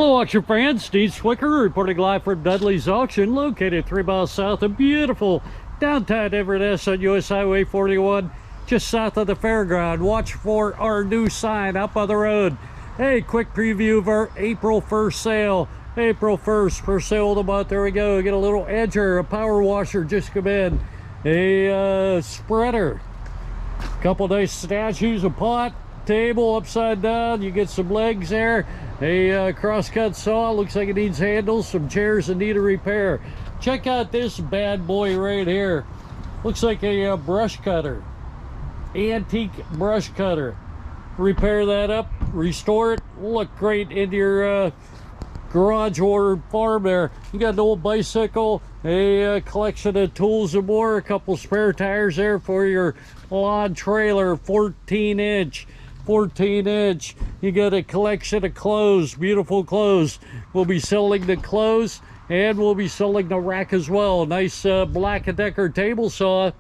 Hello auction fans, Steve Swicker reporting live from Dudley's Auction, located 3 miles south of beautiful downtown Inverness on US Highway 41, just south of the fairground. Watch for our new sign up on the road. Hey, quick preview of our April 1st sale. April 1st, first sale of the month. There we go. Get a little edger, a power washer just come in, a spreader, couple nice statues, a pot, table upside down. You get some legs there. A crosscut saw, looks like it needs handles, some chairs that need a repair. Check out this bad boy right here. Looks like a brush cutter, antique brush cutter. Repair that up, restore it, look great in your garage or farm there. You got an old bicycle, a collection of tools and more, a couple spare tires there for your lawn trailer, 14-inch. You got a collection of clothes, beautiful clothes. We'll be selling the clothes and we'll be selling the rack as well. Nice Black & Decker table saw,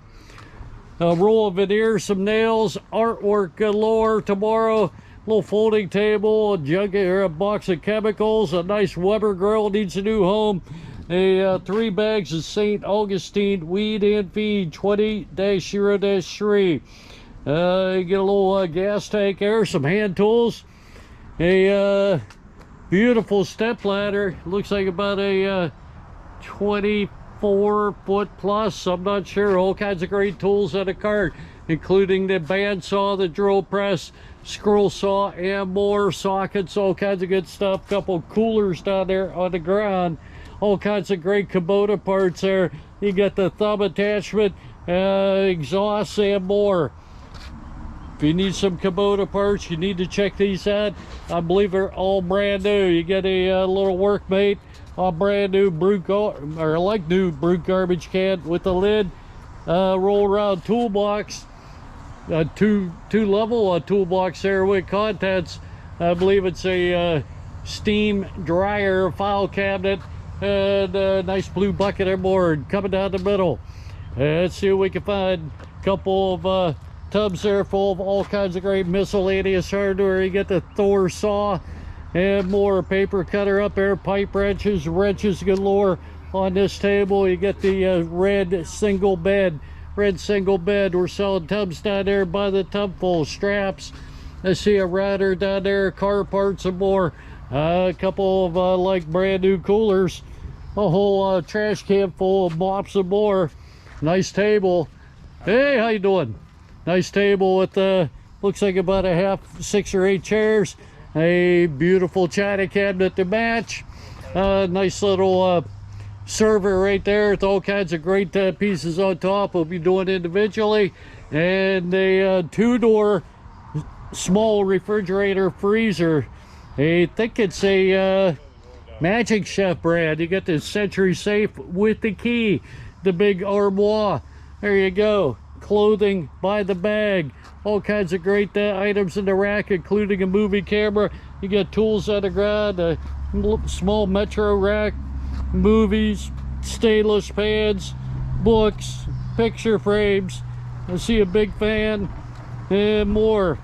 a roll of veneer, some nails, artwork galore tomorrow. Little folding table, a jug or a box of chemicals, a nice Weber grill needs a new home. 3 bags of St. Augustine weed and feed 20-0-3. You get a little gas tank there, some hand tools, a beautiful step ladder. Looks like about a 24-foot plus, I'm not sure. All kinds of great tools on the cart, including the bandsaw, the drill press, scroll saw, and more, sockets, all kinds of good stuff. Couple coolers down there on the ground, all kinds of great Kubota parts there. You got the thumb attachment, exhaust, and more. If you need some Kubota parts, you need to check these out. I believe they're all brand new. You get a little workmate, a brand new brute new brute garbage can with the lid, roll around toolbox, two level toolbox there with contents. I believe it's a steam dryer file cabinet and a nice blue bucket and board coming down the middle. Let's see what we can find. A couple of tubs there full of all kinds of great miscellaneous hardware. You get the Thor saw and more, paper cutter up there, pipe wrenches galore on this table. You get the red single bed. We're selling tubs down there by the tubful, straps. I see a router down there, car parts and more. A couple of like brand new coolers, a whole trash can full of mops and more. Nice table. Hey, how you doing? Nice table with looks like about a half 6 or 8 chairs, a beautiful china cabinet to match, nice little server right there with all kinds of great pieces on top. We'll be doing individually, and a 2-door small refrigerator freezer. I think it's a Magic Chef brand. You got the Century safe with the key, the big armoire. There you go. Clothing by the bag, all kinds of great items in the rack, including a movie camera. You got tools on the ground, a small metro rack, movies, stainless pans, books, picture frames. I see a big fan and more.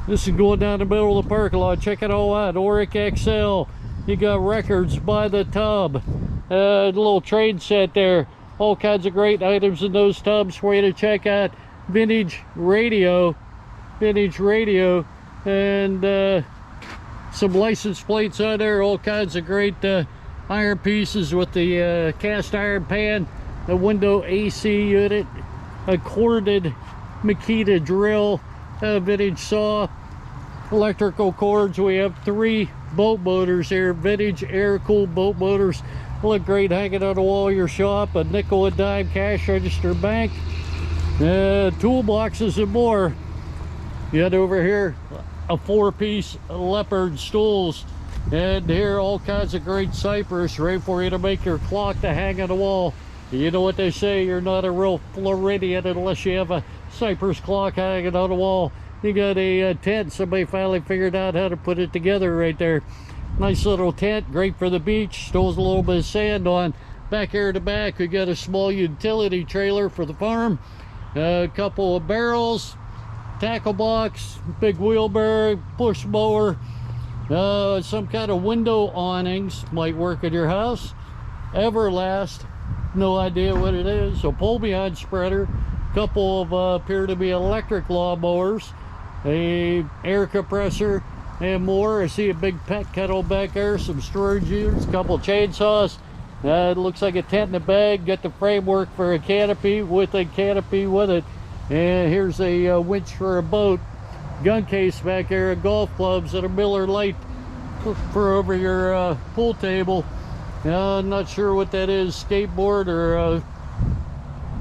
This is going down the middle of the parking lot. Check it all out. Auric XL. You got records by the tub, a little train set there. All kinds of great items in those tubs for you to check out. Vintage radio, and some license plates on there. All kinds of great iron pieces with the cast iron pan, a window AC unit, a corded Makita drill, a vintage saw, electrical cords. We have 3 boat motors here, vintage air-cooled boat motors. Look great hanging on the wall of your shop. A nickel and dime cash register bank, toolboxes and more. You got over here a 4-piece leopard stools, and here all kinds of great cypress right for you to make your clock to hang on the wall. You know what they say, you're not a real Floridian unless you have a cypress clock hanging on the wall. You got a tent. Somebody finally figured out how to put it together right there. Nice little tent, great for the beach. Stores a little bit of sand on. Back here in the back, we got a small utility trailer for the farm. A couple of barrels, tackle box, big wheelbarrow, push mower, Some kind of window awnings might work in your house. Everlast, no idea what it is. A pole behind spreader, couple of appear to be electric lawnmowers, a air compressor, and more. I see a big pet kettle back there, some storage units, a couple chainsaws. It looks like a tent in a bag. Got the framework for a canopy with a canopy with it. And here's a winch for a boat. Gun case back there, golf clubs, and a Miller Lite for over your pool table. I'm not sure what that is, skateboard or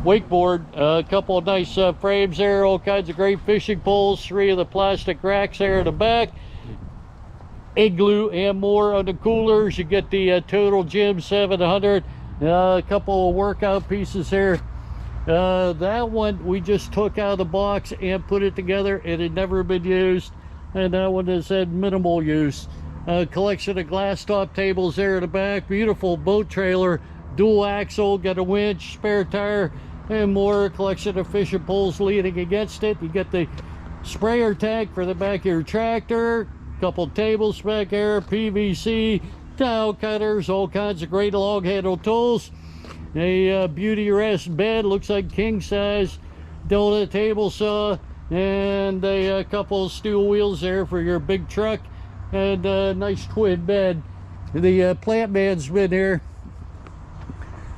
wakeboard. A couple of nice frames there, all kinds of great fishing poles, 3 of the plastic racks there in the back. Igloo and more on the coolers. You get the Total Gym 700. A couple of workout pieces here. That one we just took out of the box and put it together. It had never been used, and that one has had minimal use. A collection of glass top tables there in the back. Beautiful boat trailer, dual axle, got a winch, spare tire, and more. A collection of fishing poles leaning against it. You get the sprayer tank for the back of your tractor. Couple tables back there, PVC, tile cutters, all kinds of great long handle tools. A beauty rest bed, looks like king size, Delta table saw, and a couple of steel wheels there for your big truck, and a nice twin bed. The plant man's been here.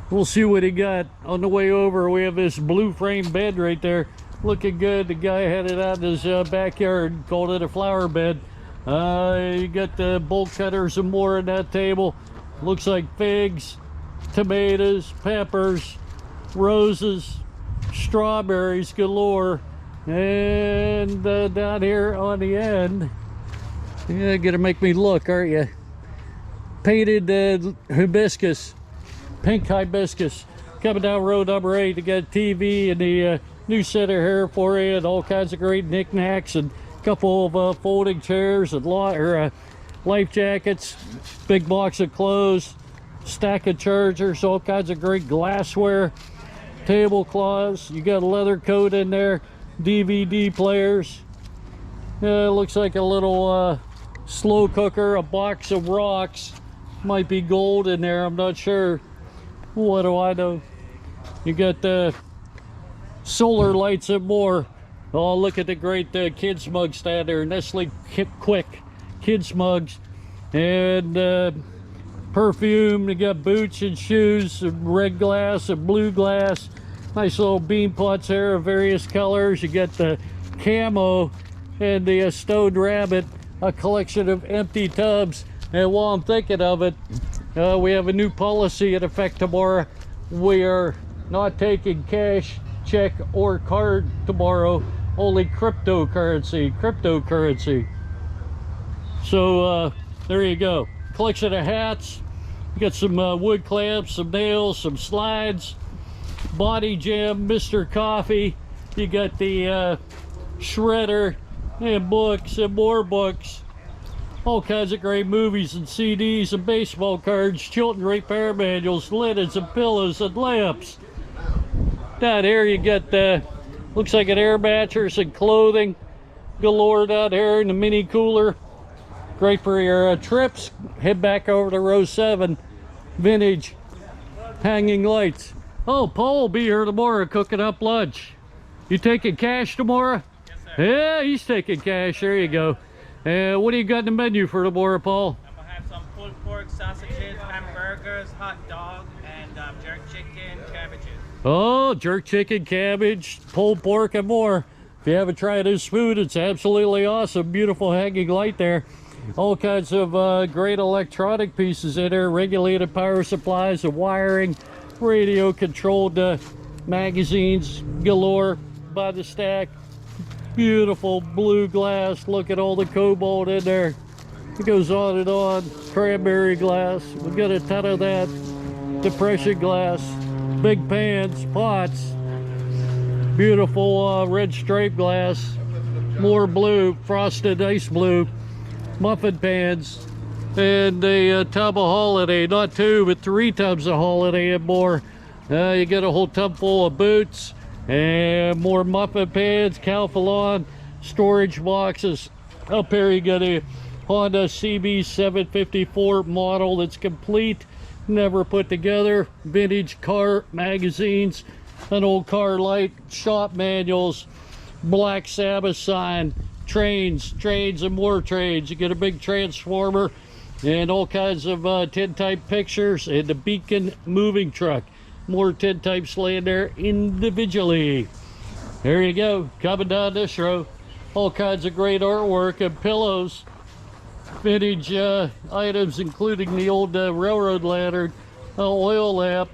We'll see what he got. On the way over, we have this blue frame bed right there, looking good. The guy had it out in his backyard, called it a flower bed. You got the bolt cutters and more on that table. Looks like figs, tomatoes, peppers, roses, strawberries galore. And down here on the end, you're gonna make me look, aren't you? Painted hibiscus, pink hibiscus. Coming down road number 8 to get a TV and the new center here for you, and all kinds of great knickknacks, and couple of folding chairs and life jackets, big box of clothes, stack of chargers, all kinds of great glassware, tablecloths. You got a leather coat in there, DVD players. It looks like a little slow cooker, a box of rocks, might be gold in there, I'm not sure. What do I know? You got the solar lights and more. Oh, look at the great kids mug stand there, Nestle Quick kids mugs, and perfume. You got boots and shoes, and red glass and blue glass. Nice little bean pots there of various colors. You got the camo and the stoned rabbit, a collection of empty tubs. And while I'm thinking of it, we have a new policy in effect tomorrow. We are not taking cash, check, or card tomorrow. Only cryptocurrency. So there you go. Collection of hats. You got some wood clamps, some nails, some slides, body gem, Mr. Coffee. You got the shredder, and books and more books. All kinds of great movies and CDs and baseball cards, children repair manuals, linens and pillows and lamps. Down here you got the looks like an air mattress and clothing galore down here in the mini cooler. Great for your trips. Head back over to row 7, vintage hanging lights. Oh, Paul will be here tomorrow cooking up lunch. You taking cash tomorrow? Yes, sir. Yeah, he's taking cash. There you go. What do you got in the menu for tomorrow, Paul? I'm gonna have some pulled pork, sausages, hamburgers, hot dog, and jerk chicken, cabbages. Oh, jerk chicken, cabbage, pulled pork, and more. If you haven't tried his food, it's absolutely awesome. Beautiful hanging light there. All kinds of great electronic pieces in there. Regulated power supplies and wiring. Radio controlled magazines galore by the stack. Beautiful blue glass. Look at all the cobalt in there. It goes on and on. Cranberry glass. We got a ton of that. Depression glass. Big pans, pots. Beautiful red stripe glass. More blue, frosted ice blue. Muffin pans. And a tub of Holiday. Not 2, but 3 tubs of Holiday and more. You get a whole tub full of boots. And more muffin pans, Calphalon, storage boxes. Up here you got a Honda CB754 model that's complete, never put together. Vintage car magazines, an old car light, shop manuals, Black Sabbath sign, trains and more trains. You get a big transformer and all kinds of tintype pictures, and the Beacon moving truck. More tintypes laying there individually. There you go, coming down this row. All kinds of great artwork and pillows. Vintage items, including the old railroad lantern, oil lamp.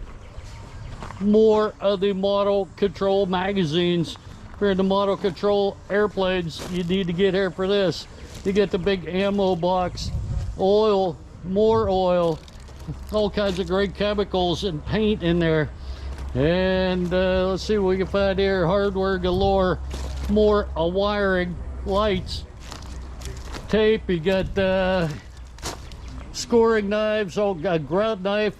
More of the model control magazines. If you're in the model control airplanes, you need to get here for this. You get the big ammo box, oil, more oil, all kinds of great chemicals and paint in there. And let's see what we can find here. Hardware galore, more wiring, lights, tape. You got scoring knives, a grout knife,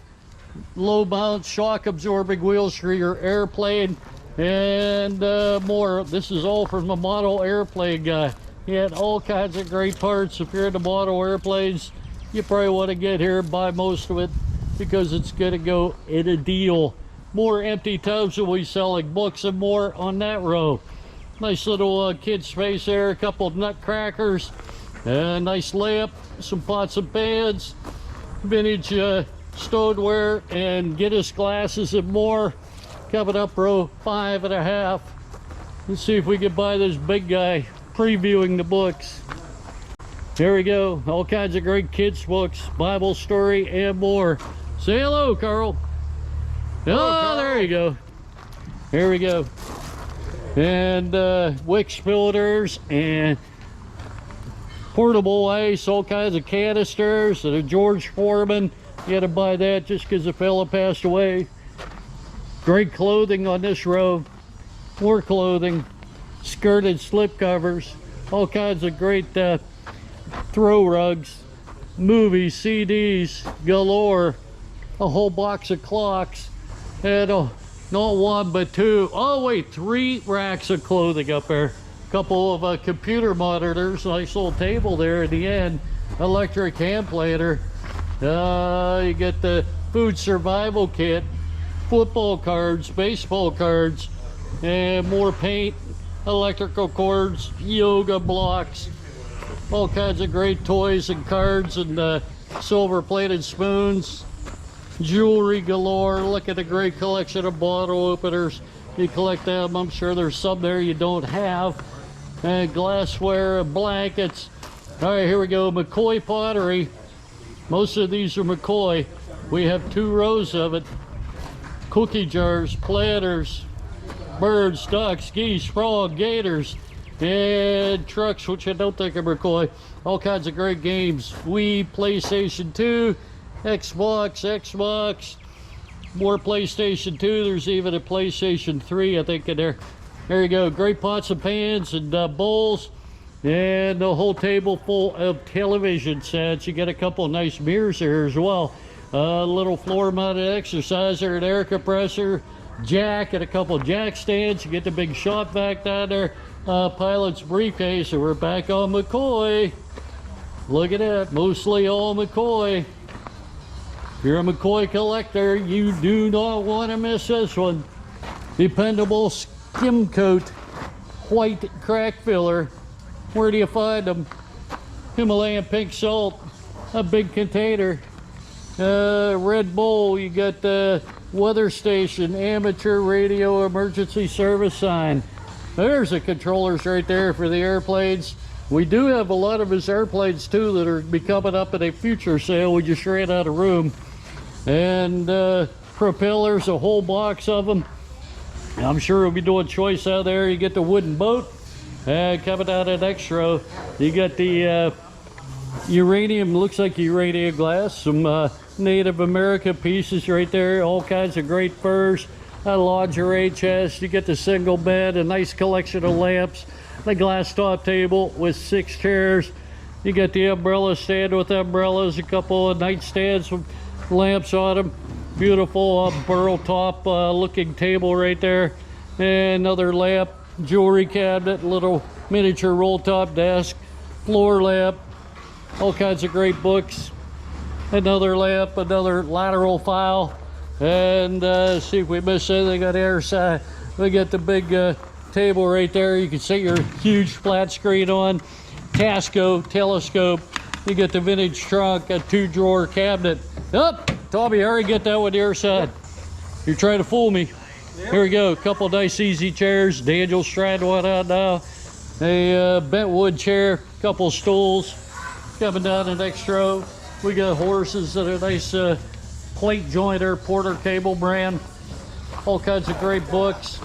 low mount shock absorbing wheels for your airplane, and more. This is all from the model airplane guy. He had all kinds of great parts. If you're into model airplanes, you probably want to get here and buy most of it, because it's going to go in a deal. More empty tubs, and we selling books and more on that row. Nice little kid space there, a couple of nutcrackers, a nice lamp, some pots and pans, vintage stoneware and Guinness glasses and more. Coming up row 5.5. Let's see if we can buy this big guy previewing the books. There we go, all kinds of great kids books, Bible story and more. Say hello, Carl. Hello, Oh, Carl. there you go. Here we go. And Wix filters and portable ice, all kinds of canisters, and a George Foreman. You had to buy that just because the fella passed away. Great clothing on this row. More clothing, skirted slip covers, all kinds of great throw rugs, movies, CDs galore, a whole box of clocks, and not one but two, oh wait, 3 racks of clothing up there. A couple of computer monitors, nice little table there at the end, electric hand planer. You get the food survival kit, football cards, baseball cards, and more paint, electrical cords, yoga blocks, all kinds of great toys and cards, and silver plated spoons, jewelry galore. Look at the great collection of bottle openers. You collect them, I'm sure there's some there you don't have. And glassware, blankets. All right, here we go, McCoy pottery. Most of these are McCoy. We have 2 rows of it. Cookie jars, planters, birds, ducks, geese, frog, gators, and trucks, which I don't think are McCoy. All kinds of great games. Wii, PlayStation 2, Xbox, more PlayStation 2. There's even a PlayStation 3, I think, in there. There you go. Great pots and pans and bowls, and a whole table full of television sets. You get a couple of nice mirrors here as well. A little floor-mounted exerciser, an air compressor, jack, and a couple of jack stands. You get the big shop vac down there. Pilot's briefcase, and we're back on McCoy. Look at that, mostly all McCoy. If you're a McCoy collector, you do not want to miss this one. Dependable skim coat, white crack filler. Where do you find them? Himalayan pink salt, a big container. Red Bull, you got the weather station, amateur radio emergency service sign. There's the controllers right there for the airplanes. We do have a lot of his airplanes too that are be coming up at a future sale. We just ran out of room. And propellers, a whole box of them. I'm sure we'll be doing choice out there. You get the wooden boat. Coming out of next row, you got the uranium, looks like uranium glass, some Native American pieces right there, all kinds of great furs, a lingerie chest. You get the single bed, a nice collection of lamps, the glass top table with 6 chairs. You got the umbrella stand with umbrellas, a couple of nightstands with lamps on them. Beautiful burl top looking table right there, and another lamp, jewelry cabinet, little miniature roll top desk, floor lamp, all kinds of great books. Another lamp, another lateral file, and see if we miss anything on the other side. We got the big table right there. You can set your huge flat screen on. Tasco telescope. You get the vintage trunk, a 2-drawer cabinet. Up, Tommy, hurry, get that one the other side. You're trying to fool me. Here we go, a couple nice easy chairs. Daniel's trying one out now. A bent wood chair, couple stools. Coming down the next row, we got horses that are nice plate jointer, Porter Cable brand. All kinds of great books.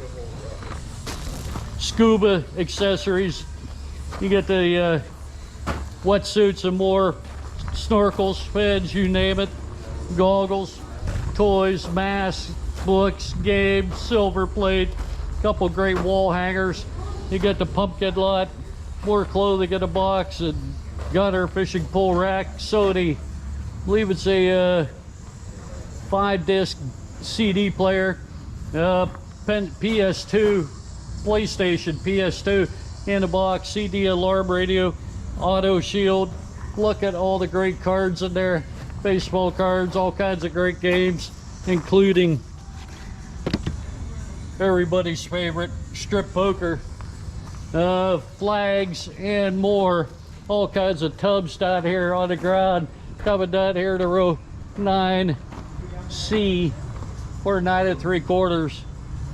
Scuba accessories. You get the wetsuits and more, snorkels, fins, you name it. Goggles, toys, masks, books, games, silver plate, couple great wall hangers. You get the pumpkin lot, more clothing in a box, and gunner fishing pole rack. Sony, I believe it's a 5-disc CD player, PS2, PlayStation PS2 in a box, CD alarm radio, auto shield. Look at all the great cards in there, baseball cards, all kinds of great games, including everybody's favorite strip poker, flags, and more. All kinds of tubs down here on the ground. Coming down here to row 9C or 9 3/4.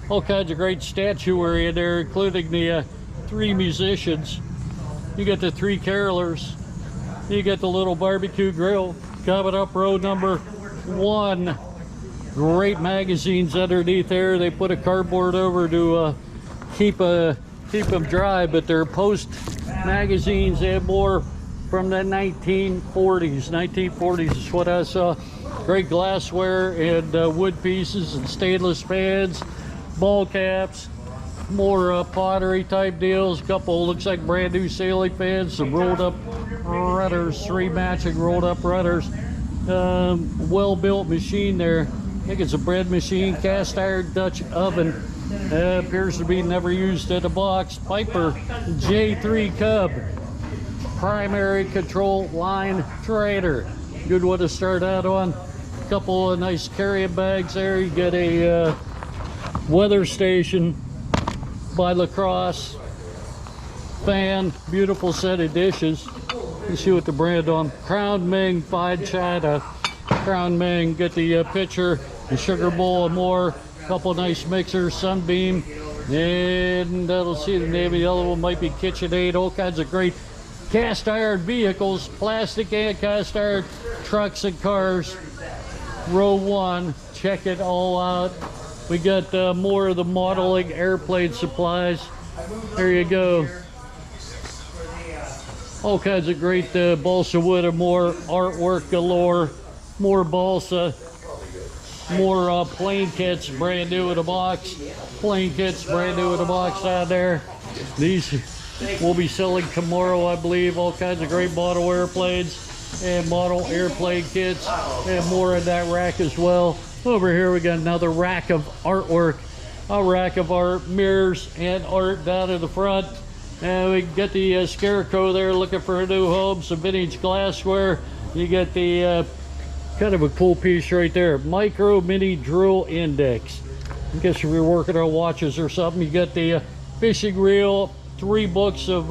All kinds of great statuary in there, including the 3 musicians. You get the 3 carolers. You get the little barbecue grill. Coming up row number 1. Great magazines underneath there. They put a cardboard over to keep them dry, but they're Post magazines and more from the 1940s. 1940s is what I saw. Great glassware and wood pieces and stainless pans, ball caps, more pottery type deals. A couple looks like brand new sailing fans, some rolled up rudders, 3 matching rolled up rudders. Well-built machine there. I think it's a bread machine, cast iron Dutch oven. Appears to be never used in a box. Piper J3 Cub, primary control line trader. Good one to start out on. A couple of nice carrying bags there. You get a weather station by Lacrosse. Fan, beautiful set of dishes. Let's see what the brand on. Crown Ming fine china. Crown Ming, get the pitcher, the sugar bowl and more. Couple nice mixers, Sunbeam, and that'll see the name of the other one might be KitchenAid. All kinds of great cast iron vehicles, plastic and cast iron trucks and cars. Row 1, check it all out. We got more of the modeling airplane supplies. There you go. All kinds of great balsa wood and more artwork galore. More balsa. More plane kits, brand new in a box. Plane kits, brand new in a box down there. These will be selling tomorrow, I believe. All kinds of great model airplanes and model airplane kits and more in that rack as well. Over here we got another rack of artwork. A rack of art, mirrors and art down in the front. And we get the scarecrow there looking for a new home. Some vintage glassware. You get the kind of a cool piece right there. Micro mini drill index. I guess if you're working on watches or something, you got the fishing reel, 3 books of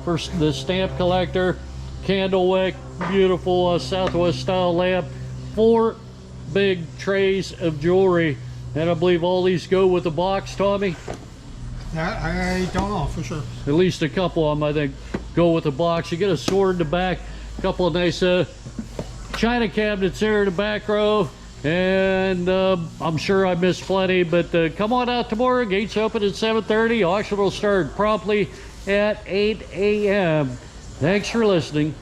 for the stamp collector, candle wick, beautiful Southwest style lamp, 4 big trays of jewelry, and I believe all these go with the box, Tommy? I don't know for sure. At least a couple of them, I think, go with the box. You get a sword in the back, a couple of nice china cabinets there in the back row, and I'm sure I missed plenty, but come on out tomorrow. Gates open at 7:30. Auction will start promptly at 8 a.m. Thanks for listening.